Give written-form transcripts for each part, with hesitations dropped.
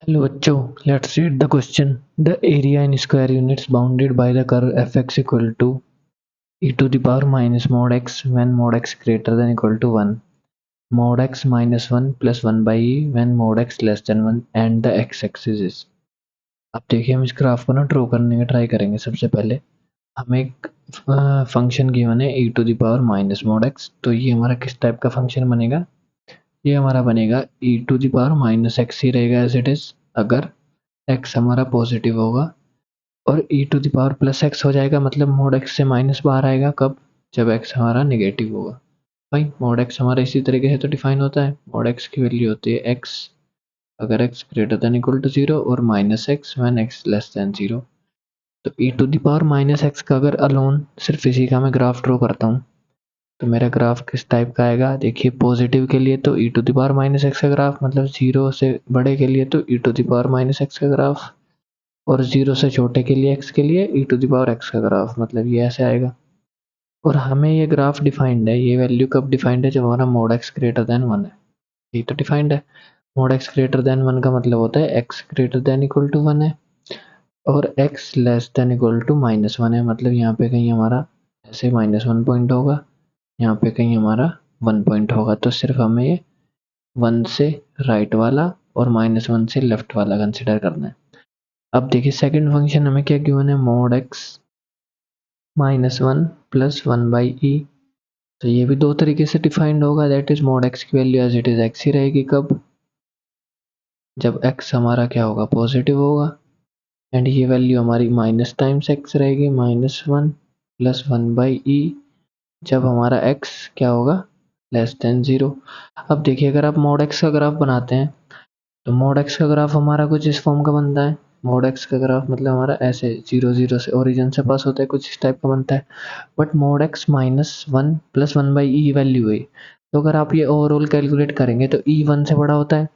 Hello बच्चों, let's read the question. The area in square units bounded by the curve fx equal to e to the power minus mod x when mod x greater than equal to 1, mod x minus 1 plus 1 by e when mod x less than 1 and the x axis is. अब देखिए हम इस graph को ना draw करने का try करेंगे। सबसे पहले हमें एक फंक्शन गिवन है e to the power minus mod x। तो ये हमारा किस टाइप का फंक्शन बनेगा? ये हमारा बनेगा e to the power minus x ही रहेगा एज इट इज अगर x हमारा पॉजिटिव होगा, और e to the power plus X हो जाएगा, मतलब मोड एक्स से माइनस बाहर आएगा कब? जब x हमारा नेगेटिव होगा। भाई मोड एक्स हमारा इसी तरीके से तो डिफाइन होता है। मोड एक्स की वैल्यू होती है x अगर x greater than equal to 0 और minus X when x less than 0। तो e to the power minus X का अगर अलोन सिर्फ इसी का मैं ग्राफ ड्रॉ करता हूँ तो मेरा ग्राफ किस टाइप का आएगा? देखिए पॉजिटिव के लिए तो e to the power minus X का ग्राफ, मतलब 0 से बड़े के लिए तो e to the power minus X का ग्राफ, और 0 से छोटे के लिए x के लिए e to the power x का ग्राफ, मतलब ये ऐसे आएगा। और हमें ये ग्राफ डिफाइंड है, ये वैल्यू कब डिफाइंड है? जब हमारा मोड x ग्रेटर देन 1 है। ये तो डिफाइंड है। मोड x ग्रेटर देन 1 का मतलब होता है x greater than equal to 1 है और x less than equal to minus 1 है, मतलब यहाँ पे कहीं हमारा ऐसे माइनस 1 पॉइंट होगा, यहाँ पे कहीं हमारा 1 पॉइंट होगा। तो सिर्फ हमें ये 1 से राइट वाला और माइनस 1 से लेफ्ट वाला कंसिडर करना है। अब देखिए सेकंड फंक्शन हमें क्या गिवन है? Mod x minus 1 plus 1 by e. तो ये भी दो तरीके से डिफाइंड होगा, दैट इज मोड x की value as it is x ही रहेगी कब? जब x हमारा क्या होगा? पॉजिटिव होगा। एंड ये वैल्यू हमारी माइनस टाइम्स x रहेगी, माइनस 1 प्लस 1 बाई ई, जब हमारा x क्या होगा? Less than 0। अब देखिए अगर आप मोड x का ग्राफ बनाते हैं तो मोड x का ग्राफ हमारा कुछ इस फॉर्म का बनता है। मोड x का ग्राफ मतलब हमारा ऐसे 0 0 से ओरिजिन से पास होता है, कुछ इस टाइप का बनता है। But mode x minus 1 plus 1 by E value है, तो अगर आप ये ओवरऑल कैलकुलेट करेंगे तो ई 1 से बड़ा होता है,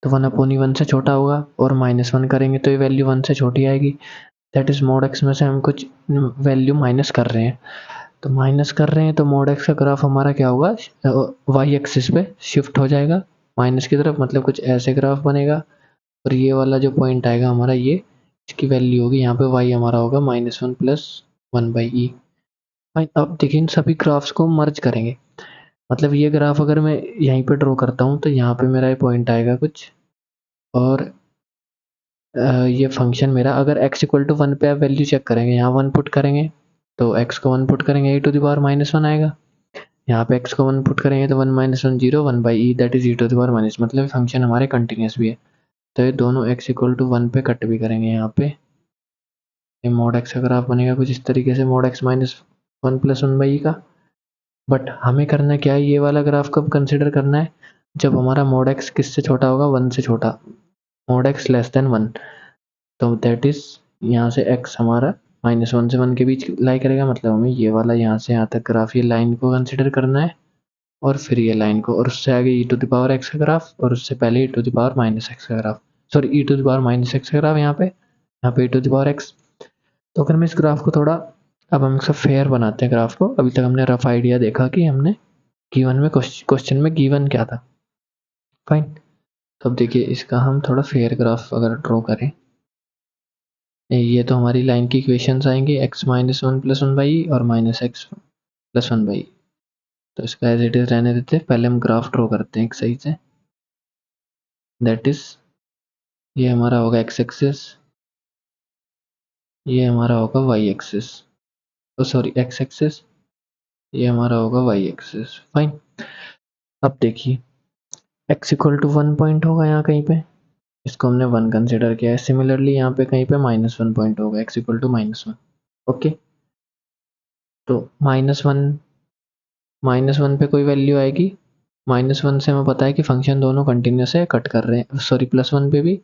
तो 1 अपॉन ई 1 से छोटा होगा, और माइनस 1 करेंगे तो ये वैल्यू 1 से छोटी आएगी। दैट इज मोड x में से हम कुछ वैल्यू माइनस कर रहे हैं। तो माइनस कर रहे हैं तो मोड x का ग्राफ हमारा क्या होगा? वाई एक्सिस पे शिफ्ट हो जाएगा माइनस की तरफ, मतलब कुछ ऐसे ग्राफ बनेगा। और ये वाला जो पॉइंट आएगा हमारा, ये इसकी वैल्यू होगी, यहाँ पे y हमारा होगा माइनस 1 प्लस 1 बाई ई। अब देखिए इन सभी ग्राफ्स को मर्ज करेंगे, मतलब ये ग्राफ अगर मैं यहीं पे ड्रॉ करता हूँ तो यहाँ पे मेरा ये पॉइंट आएगा कुछ, और ये फंक्शन मेरा अगर x इक्वल टू 1 पे आप वैल्यू चेक करेंगे, यहाँ 1 पुट करेंगे तो x को 1 पुट करेंगे e to the power minus 1 आएगा। यहाँ पे x को 1 पुट करेंगे तो 1 minus 1 0 1 by E that is e to the power minus, मतलब फंक्शन हमारे कंटिन्यूस भी है। तो ये दोनों x इक्वल टू 1 पे कट भी करेंगे। यहाँ पे ये मोड x का ग्राफ बनेगा कुछ इस तरीके से, mod x minus 1 plus 1 by e का। बट हमें करना क्या है? ये वाला ग्राफ कब कंसिडर करना है? जब हमारा मोड x किससे छोटा होगा? 1 से छोटा, मोड x लेस देन 1। तो दैट इज यहाँ से x हमारा माइनस 1 से 1 के बीच लाई करेगा, मतलब हमें ये वाला यहाँ से यहाँ तक ग्राफ, ये लाइन को कंसिडर करना है, और फिर ये लाइन को, और उससे आगे e to the power x का ग्राफ, और उससे पहले e to the power minus x का graph, sorry e to the power minus x का ग्राफ, यहाँ पे e to the power x। तो अगर मैं इस ग्राफ को थोड़ा, अब हम इसका फेयर बनाते हैं ग्राफ को। अभी तक हमने रफ आइडिया देखा कि हमने गिवन में क्वेश्चन में गिवन क्या था। फाइन। तो अब देखिए इसका हम थोड़ा फेयर ग्राफ अगर ड्रॉ करें, ये तो हमारी लाइन की इक्वेशंस आएंगे, x माइनस 1 प्लस 1 बाई और माइनस एक्स प्लस 1 बाई। तो इसका एज इट इज रहने देते हैं, पहले हम ग्राफ ड्रॉ करते हैं एक सही से। दैट इज ये हमारा होगा x एक्सिस, ये हमारा होगा y axis, sorry x axis, ये हमारा होगा y एक्सिस। फाइन। अब देखिए x इक्वल टू 1 पॉइंट होगा यहाँ कहीं पे, इसको हमने 1 कंसिडर किया है। सिमिलरली यहाँ पे कहीं पे माइनस 1 पॉइंट होगा, x equal to minus 1। Okay, तो माइनस 1 पे कोई वैल्यू आएगी, माइनस 1 से हमें पता है कि फंक्शन दोनों कंटिन्यूस है, कट कर रहे हैं, सॉरी प्लस 1 पे भी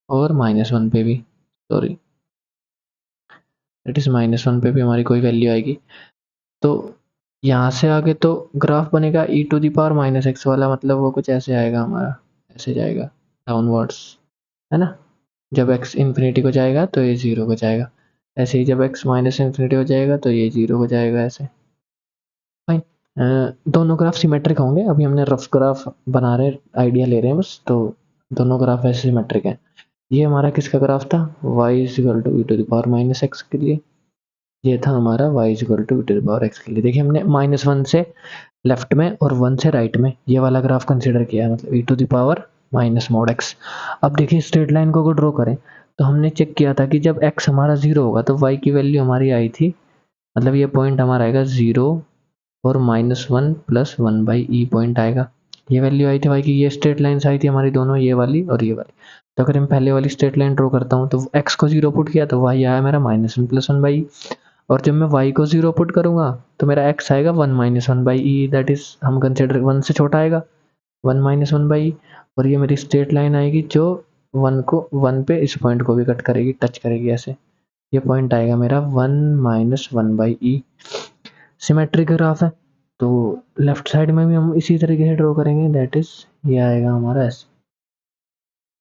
और माइनस 1 पे भी, सॉरी दैट इज माइनस 1 पे भी हमारी कोई वैल्यू आएगी। तो यहाँ से आगे तो ग्राफ बनेगा e to the power minus X वाला, मतलब वो कुछ ऐसे आएगा हमारा, ऐसे जाएगा डाउनवर्ड्स, है ना? जब x इन्फिनिटी को जाएगा तो ये 0 को जाएगा, ऐसे ही जब x माइनस इन्फिनिटी हो जाएगा तो ये 0 हो जाएगा, ऐसे। फाइन। दोनों ग्राफ सिमेट्रिक होंगे, अभी हमने रफ ग्राफ बना रहे, आइडिया ले रहे हैं बस, तो दोनों ग्राफ ऐसे सिमेट्रिक हैं। ये हमारा किसका ग्राफ था, y is equal to E to the power minus X के लिए, ये था हमारा y is equal to E to the power X के लिए। देखिए हमने -1 से लेफ्ट में और 1 से राइट में ये वाला ग्राफ कंसिडर किया है, मतलब e to the power minus mod x. अब देखिए स्ट्रेट लाइन को अगर ड्रॉ करें तो हमने चेक किया था कि जब x हमारा 0 होगा तो y की वैल्यू हमारी आई थी, मतलब ये पॉइंट हमारा आएगा 0 और -1 प्लस 1/e पॉइंट आएगा, ये वैल्यू आई थी y की। ये स्ट्रेट लाइन्स आई थी हमारी दोनों, ये वाली और ये वाली। तो अगर मैं पहले वाली स्ट्रेट लाइन ड्रॉ करता हूँ तो x को 0 पुट किया तो y आया मेरा -1 प्लस 1/e, और जब मैं y को 0 पुट करूंगा तो मेरा x आएगा 1 माइनस 1/e, दैट इज हम कंसिडर 1 से छोटा आएगा 1 माइनस 1/e। और ये मेरी स्ट्रेट लाइन आएगी जो 1 पे इस पॉइंट को भी कट करेगी, टच करेगी ऐसे, ये पॉइंट आएगा मेरा 1 माइनस 1/e। सिमेट्रिक ग्राफ है तो लेफ्ट साइड में भी हम इसी तरीके से ड्रॉ करेंगे, दैट इज ये आएगा हमारा ऐसे,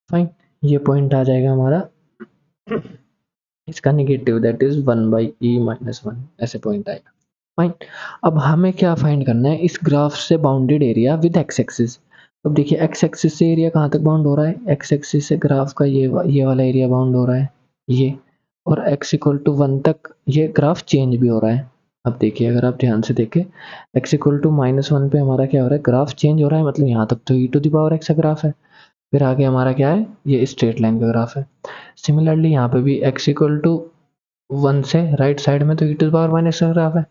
फाइन। ये पॉइंट आ जाएगा हमारा इसका negative, that is 1/e minus 1, ऐसे पॉइंट आएगा, फाइन। अब हमें क्या फाइंड करना है, इस ग्राफ से bounded area with X axis. अब देखिए एक्स एक्सिस से एरिया कहाँ तक बाउंड हो रहा है, एक्स एक्सिस से ग्राफ का ये वाला एरिया बाउंड हो रहा है ये, और x इक्वल टू 1 तक ये ग्राफ चेंज भी हो रहा है। अब देखिए अगर आप ध्यान से देखें x इक्वल टू -1 पे हमारा क्या हो रहा है, ग्राफ चेंज हो रहा है, मतलब यहाँ तक तो e to the power x का ग्राफ है, फिर आगे हमारा क्या है, ये स्ट्रेट लाइन का ग्राफ है। सिमिलरली यहाँ पे भी x इक्वल टू 1 से राइट साइड में तो e to the power minus का ग्राफ है,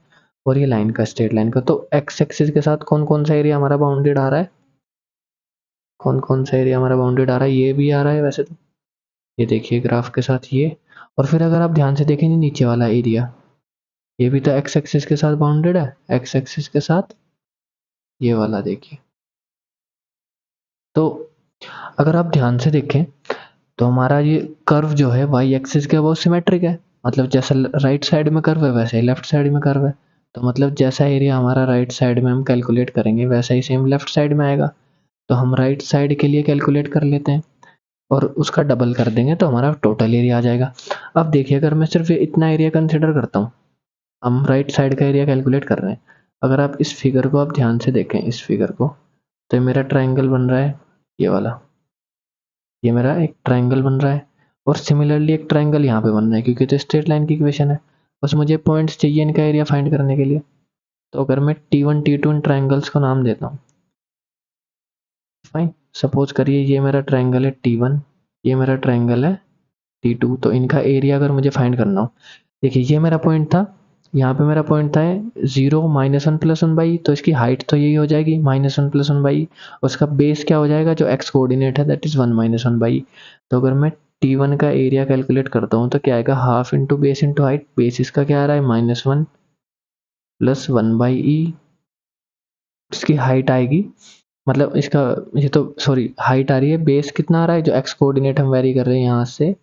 और ये लाइन का स्ट्रेट लाइन का। तो x एक्सिस के साथ कौन कौन सा एरिया हमारा बाउंडेड आ रहा है, कौन कौन सा एरिया हमारा बाउंडेड आ रहा है, ये भी आ रहा है वैसे तो, ये देखिए ग्राफ के साथ ये, और फिर अगर आप ध्यान से देखेंगे नीचे वाला एरिया, ये भी तो एक्स एक्सिस के साथ बाउंडेड है, एक्स एक्सिस के साथ ये वाला देखिए। तो अगर आप ध्यान से देखें तो हमारा ये कर्व जो है वाई एक्सिस के बहुत सिमेट्रिक है, मतलब जैसा राइट साइड में कर्व है वैसे ही लेफ्ट साइड में कर्व है, तो मतलब जैसा एरिया हमारा राइट साइड में हम कैलकुलेट करेंगे वैसा ही सेम लेफ्ट साइड में आएगा। तो हम राइट साइड के लिए कैलकुलेट कर लेते हैं और उसका डबल कर देंगे तो हमारा टोटल एरिया आ जाएगा। अब देखिए अगर मैं सिर्फ इतना एरिया कंसिडर करता हूँ, हम राइट साइड का एरिया कैलकुलेट कर रहे हैं, अगर आप इस फिगर को आप ध्यान से देखें, इस फिगर को, तो मेरा ट्राइंगल बन रहा है ये वाला, ये मेरा एक ट्राइंगल बन रहा है, और सिमिलरली एक ट्राइंगल यहाँ पे बन रहा है क्योंकि तो स्ट्रेट लाइन की इक्वेशन है, बस मुझे पॉइंट्स चाहिए इनका एरिया फाइंड करने के लिए। तो अगर मैं T1 T2 इन ट्राइंगल्स को नाम देता हूँ, फाइन, सपोज करिए ये मेरा ट्राइंगल है T1, ये मेरा ट्राइंगल है T2, तो इनका एरिया अगर मुझे फाइंड करना हो, देखिए ये मेरा पॉइंट था, यहाँ पे मेरा पॉइंट था 0 -1 प्लस 1/e, तो इसकी हाइट तो यही हो जाएगी -1 प्लस 1/e, उसका बेस क्या हो जाएगा जो x कोऑर्डिनेट है दैट इज 1 - 1/e। तो अगर मैं T1 का एरिया कैलकुलेट करता हूँ तो क्या आएगा, half into base into height, base इसका क्या आ रहा है -1 प्लस 1/e, इसकी हाइट आएगी, मतलब इसका, ये तो सॉरी हाइट आ रही है, बेस कितना आ रहा है जो x कोऑर्डिनेट हम वेरी कर रहे हैं यहाँ से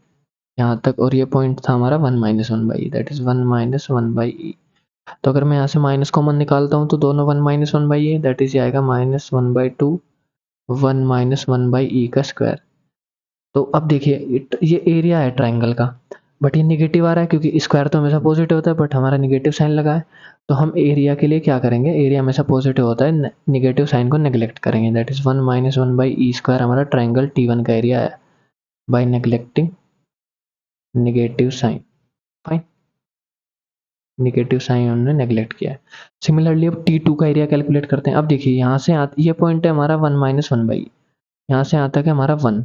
यहाँ तक, और ये पॉइंट था हमारा 1 - 1/e, दैट इज 1 - 1/e। तो अगर मैं यहाँ से माइनस कॉमन निकालता हूँ तो दोनों 1 - 1/e, दैट इज ये आएगा -1/2 1 - 1/e का स्क्वायर। तो अब देखिए ये एरिया है ट्राइंगल का, बट ये निगेटिव आ रहा है क्योंकि स्क्वायर तो हमेशा पॉजिटिव होता है, बट हमारा निगेटिव साइन लगा है। तो हम एरिया के लिए क्या करेंगे, एरिया हमेशा पॉजिटिव होता है, निगेटिव साइन को नेग्लेक्ट करेंगे, दैट इज 1 - 1/e स्क्वायर हमारा ट्राइंगल T1 का एरिया है, by neglecting negative sign, fine, negative sign हमने नेग्लेक्ट किया है। सिमिलरली अब T2 का एरिया कैलकुलेट करते हैं। अब देखिए यहाँ से ये पॉइंट है हमारा 1 - 1/e, यहाँ से यहाँ तक है हमारा 1,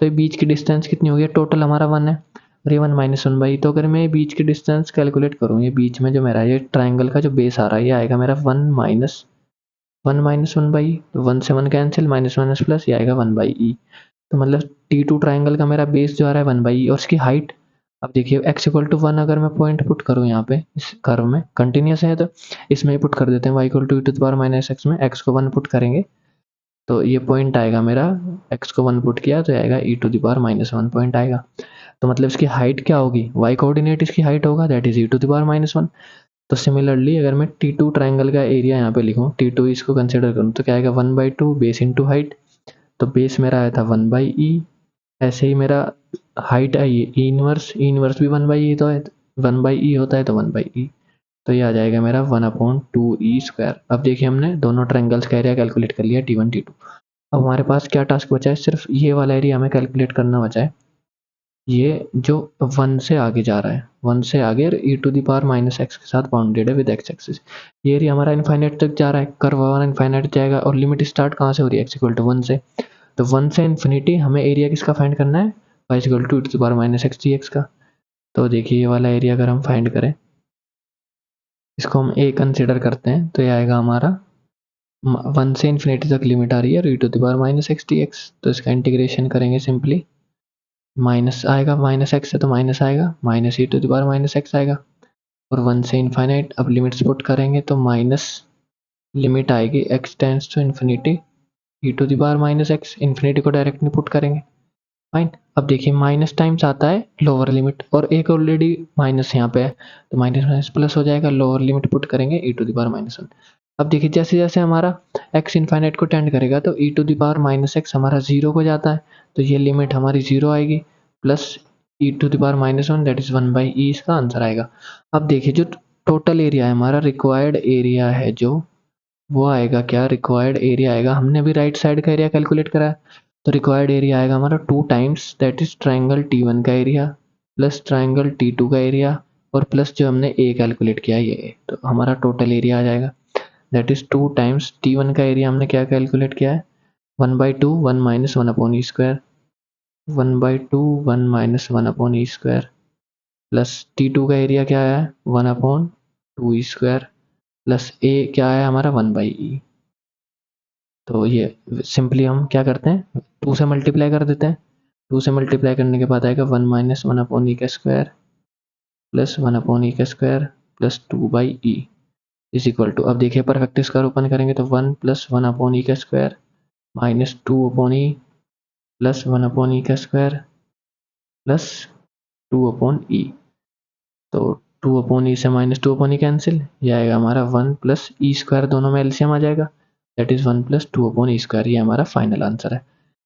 तो ये बीच की डिस्टेंस कितनी होगी, टोटल हमारा 1 है, और ये 1 - 1/e। तो अगर मैं बीच की डिस्टेंस कैलकुलेट करूँ, ये बीच में जो मेरा ये ट्राइंगल का जो बेस आ रहा है ये आएगा मेरा 1 - 1/e, तो 1 से 1 कैंसिल, माइनस माइनस प्लस, ये आएगा 1/e। तो मतलब T2 ट्राइंगल का मेरा बेस जो आ रहा है 1/e, और उसकी हाइट, अब देखिए x इक्वल टू 1 अगर मैं पॉइंट पुट करूँ यहाँ पे इस कर्व में, कंटिन्यूस है तो इसमें ही पुट कर देते हैं, y equal to e to the power minus x में x को 1 पुट करेंगे तो ये पॉइंट आएगा मेरा, x को 1 पुट किया तो आएगा e to the power -1 point आएगा। तो मतलब इसकी हाइट क्या होगी, y कोऑर्डिनेट इसकी हाइट होगा that is e to the power -1। तो सिमिलरली अगर मैं T2 ट्राइंगल का एरिया यहाँ पे लिखूँ, T2 इसको कंसिडर करूँ तो क्या आएगा 1/2 बेस इंटू हाइट, तो बेस मेरा आया था 1/e, ऐसे ही मेरा हाइट आई है ई इनवर्स भी 1/e तो है, 1/e होता है तो 1/e, तो ये आ जाएगा मेरा 1/2e स्क्वायर। अब देखिए हमने दोनों ट्रायंगल्स का एरिया कैलकुलेट कर लिया T1 T2। अब हमारे पास क्या टास्क बचा है, सिर्फ ये वाला एरिया हमें कैलकुलेट करना बचा है। ये जो 1 से आगे जा रहा है, 1 से आगे और e to the power minus X के साथ बाउंडेड है विद एक्स एक्सिस। ये एरिया हमारा इनफाइनाइट तक जा रहा है, कर्व हमारा इनफाइनाइट जाएगा और लिमिट स्टार्ट कहाँ से हो रही है, x इक्वल टू 1 से। तो 1 से इन्फिनिटी हमें एरिया किसका फाइंड करना है, y equal to e to the power minus X D X का। तो देखिए ये वाला एरिया अगर हम फाइंड करें, इसको हम a कंसिडर करते हैं, तो ये आएगा हमारा 1 से इन्फिनिटी तक लिमिट आ रही है और e to the power minus X D X. तो इसका इंटीग्रेशन करेंगे सिंपली, माइनस आएगा, माइनस एक्स है तो माइनस आएगा, minus E to the power minus X आएगा और 1 से इनफाइनाइट। अब लिमिट्स पुट करेंगे तो माइनस लिमिट आएगी X tends to infinity E to the power minus X, infinity को डायरेक्ट नहीं पुट करेंगे, फाइन। अब देखिए माइनस टाइम्स आता है लोअर लिमिट और एक ऑलरेडी माइनस यहाँ पे है, तो माइनस माइनस प्लस हो जाएगा, लोअर लिमिट पुट करेंगे ई टू द पावर माइनस 1। अब देखिए जैसे जैसे हमारा एक्स इनफाइनाइट को टेंड करेगा तो e to the power minus x हमारा 0 को जाता है, तो ये लिमिट हमारी 0 आएगी, plus e to the power minus 1 that is 1 by e, इसका आंसर आएगा। अब देखिए जो टोटल एरिया है हमारा, रिक्वायर्ड एरिया है जो, वो आएगा क्या, रिक्वायर्ड एरिया आएगा, हमने अभी राइट साइड का एरिया कैलकुलेट करा है, तो रिक्वायर्ड एरिया आएगा हमारा 2 times that is triangle T1 का एरिया प्लस ट्राइंगल T2 का एरिया और प्लस जो हमने ए कैलकुलेट किया ये, तो हमारा टोटल एरिया आ जाएगा दैट इज 2 टाइम्स T1 का एरिया हमने क्या कैलकुलेट किया है, 1/2 1 minus 1 upon E square, 1/2 1 minus 1 upon E square plus T2 का एरिया क्या है 1 अपॉन 2 ई स्क्वायर प्लस ए क्या है हमारा 1 बाई ई। तो ये सिंपली हम क्या करते हैं, 2 से मल्टीप्लाई कर देते हैं, 2 से मल्टीप्लाई करने के बाद आएगा 1 माइनस 1 अपॉन ई का स्क्वायर प्लस 1 अपॉन ई का square plus 2 by E is equal to, अब देखिए परफेक्ट स्क्वायर ओपन करेंगे तो 1 प्लस 1 अपॉन ई का square minus 2 upon e plus 1 upon ई का स्क्वायर प्लस 2 अपॉन ई, तो 2 अपॉन ई से माइनस 2 अपॉन ई कैंसिल, ये आएगा हमारा 1 प्लस ई स्क्वायर, दोनों में एलसीएम आ जाएगा that is 1 plus 2 upon E square, ये हमारा फाइनल आंसर है,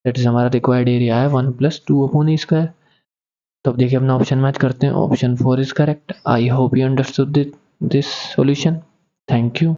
दैट इज हमारा रिक्वायर्ड एरिया है 1 प्लस 2 अपॉन ई स्क्वायर। तो अब देखिए अपना ऑप्शन मैच करते हैं, option 4 is correct. I hope you understood this solution, thank you.